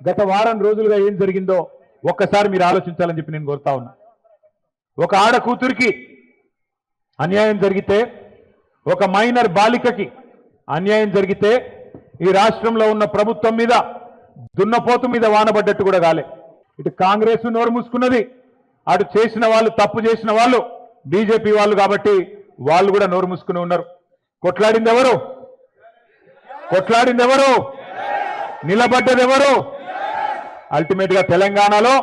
గత వారం రోజులుగా ఏం జరిగిందో ఒక్కసారి మీరు ఆలోచించాలని చెప్పి నేను కోరుతా ఉన్నా. ఒక ఆడ కూతురికి అన్యాయం జరిగితే, ఒక మైనర్ బాలికకి అన్యాయం జరిగితే ఈ రాష్ట్రంలో ఉన్న ప్రభుత్వం మీద దున్నపోతు మీద వానబడ్డట్టు కూడా కాలే. ఇటు కాంగ్రెస్ నోరు మూసుకున్నది, అటు చేసిన వాళ్ళు, తప్పు చేసిన వాళ్ళు బీజేపీ వాళ్ళు కాబట్టి వాళ్ళు కూడా నోరు మూసుకుని ఉన్నారు. కొట్లాడింది ఎవరు? కొట్లాడింది ఎవరు? నిలబడ్డది ఎవరు? అల్టిమేట్ గా తెలంగాణలో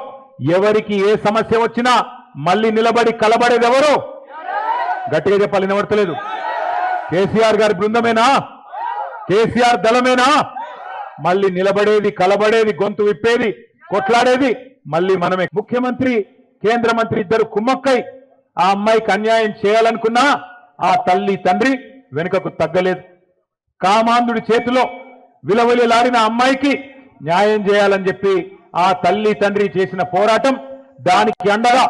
ఎవరికి ఏ సమస్య వచ్చినా మళ్ళీ నిలబడి కలబడేది ఎవరు? గట్టిగా చెప్పాలి, నిలబడతలేదు. కేసీఆర్ గారి బృందమేనా? కేసీఆర్ దళమేనా? మళ్ళీ నిలబడేది, కలబడేది, గొంతు విప్పేది, కొట్లాడేది మళ్ళీ మనమే. ముఖ్యమంత్రి, కేంద్ర మంత్రి ఇద్దరు కుమ్మక్కై ఆ అమ్మాయికి అన్యాయం చేయాలనుకున్నా ఆ తల్లి తండ్రి వెనుకకు తగ్గలేదు. కామాంధుడి చేతిలో విలవిలలాడిన అమ్మాయికి న్యాయం చేయాలని చెప్పి ఆ తల్లి తండ్రి చేసిన పోరాటం, దానికి అండగా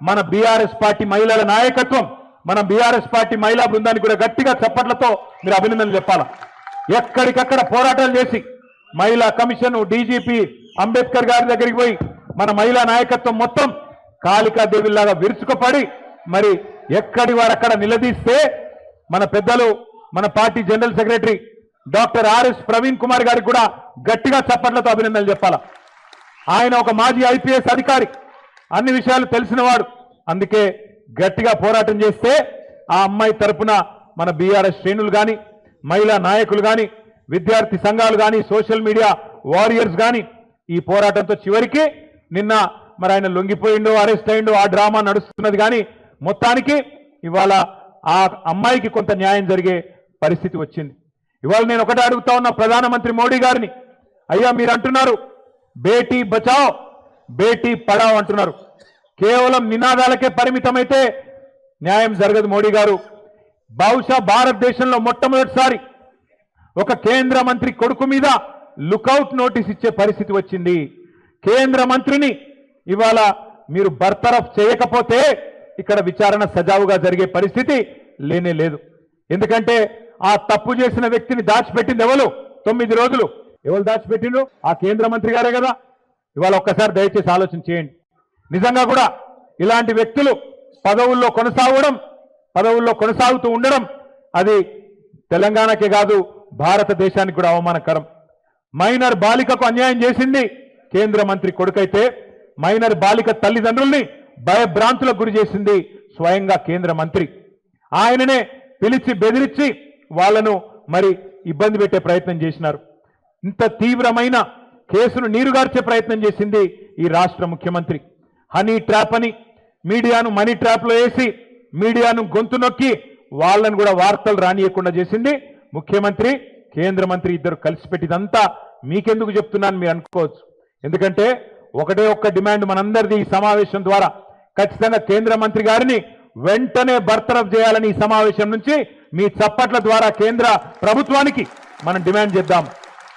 మన బీఆర్ఎస్ పార్టీ మహిళల నాయకత్వం, మన బీఆర్ఎస్ పార్టీ మహిళా బృందానికి కూడా గట్టిగా చప్పట్లతో మీరు అభినందనలు చెప్పాలి. ఎక్కడికక్కడ పోరాటాలు చేసి మహిళా కమిషన్, డీజీపీ అంబేద్కర్ గారి దగ్గరికి పోయి మన మహిళా నాయకత్వం మొత్తం కాళికాదేవిలాగా విరుచుకుపడి మరి ఎక్కడి వారక్కడ నిలదీస్తే మన పెద్దలు, మన party general secretary doctor RS Praveen Kumar గారికి కూడా గట్టిగా చప్పట్లతో అభినందనలు చెప్పాల. ఆయన ఒక మాజీ ఐపీఎస్ అధికారి, అన్ని విషయాలు తెలిసినవాడు. అందుకే గట్టిగా పోరాటం చేస్తే ఆ అమ్మాయి తరపున మన బీఆర్ఎస్ శ్రేణులు కానీ, మహిళా నాయకులు కానీ, విద్యార్థి సంఘాలు కానీ, సోషల్ మీడియా వారియర్స్ కానీ ఈ పోరాటంతో చివరికి నిన్న మరి ఆయన లొంగిపోయిండో, అరెస్ట్ అయిండో, ఆ డ్రామా నడుస్తున్నది. కానీ మొత్తానికి ఇవాళ ఆ అమ్మాయికి కొంత న్యాయం జరిగే పరిస్థితి వచ్చింది. ఇవాళ నేను ఒకటే అడుగుతా ఉన్నా ప్రధానమంత్రి మోడీ గారిని, అయ్యా మీరు అంటున్నారు బేటీ బచావ్ బేటీ పడావ్ అంటున్నారు, కేవలం నినాదాలకే పరిమితమైతే న్యాయం జరగదు. మోడీ గారు బహుశా భారతదేశంలో మొట్టమొదటిసారి ఒక కేంద్ర మంత్రి కొడుకు మీద లుకౌట్ నోటీస్ ఇచ్చే పరిస్థితి వచ్చింది. కేంద్ర మంత్రిని ఇవాళ మీరు బర్తరఫ్ చేయకపోతే ఇక్కడ విచారణ సజావుగా జరిగే పరిస్థితి లేనే లేదు. ఎందుకంటే ఆ తప్పు చేసిన వ్యక్తిని దాచిపెట్టింది ఎవరు? 9 రోజులు ఎవరు దాచిపెట్టిండ్రు? ఆ కేంద్ర మంత్రి గారే కదా. ఇవాళ ఒక్కసారి దయచేసి ఆలోచన చేయండి. నిజంగా కూడా ఇలాంటి వ్యక్తులు పదవుల్లో కొనసాగుతూ ఉండడం అది తెలంగాణకే కాదు భారతదేశానికి కూడా అవమానకరం. మైనర్ బాలికకు అన్యాయం చేసింది కేంద్ర మంత్రి కొడుకైతే, మైనర్ బాలిక తల్లిదండ్రుల్ని భయభ్రాంతులకు గురి చేసింది స్వయంగా కేంద్ర మంత్రి. ఆయననే పిలిచి బెదిరించి వాళ్లను మరి ఇబ్బంది పెట్టే ప్రయత్నం చేసినారు. ఇంత తీవ్రమైన కేసును నీరుగార్చే ప్రయత్నం చేసింది ఈ రాష్ట్ర ముఖ్యమంత్రి. హనీ ట్రాప్ అని మీడియాను మనీ ట్రాప్లో వేసి మీడియాను గొంతు నొక్కి వాళ్ళను కూడా వార్తలు రానియకుండా చేసింది ముఖ్యమంత్రి, కేంద్ర మంత్రి ఇద్దరు కలిసిపెట్టిదంతా మీకెందుకు చెప్తున్నాను మీరు అనుకోవచ్చు. ఎందుకంటే ఒకటే ఒక్క డిమాండ్ మనందరిది ఈ సమావేశం ద్వారా, ఖచ్చితంగా కేంద్ర మంత్రి గారిని వెంటనే బర్తరఫ్ చేయాలని ఈ సమావేశం నుంచి మీ చప్పట్ల ద్వారా కేంద్ర ప్రభుత్వానికి మనం డిమాండ్ చేద్దాం.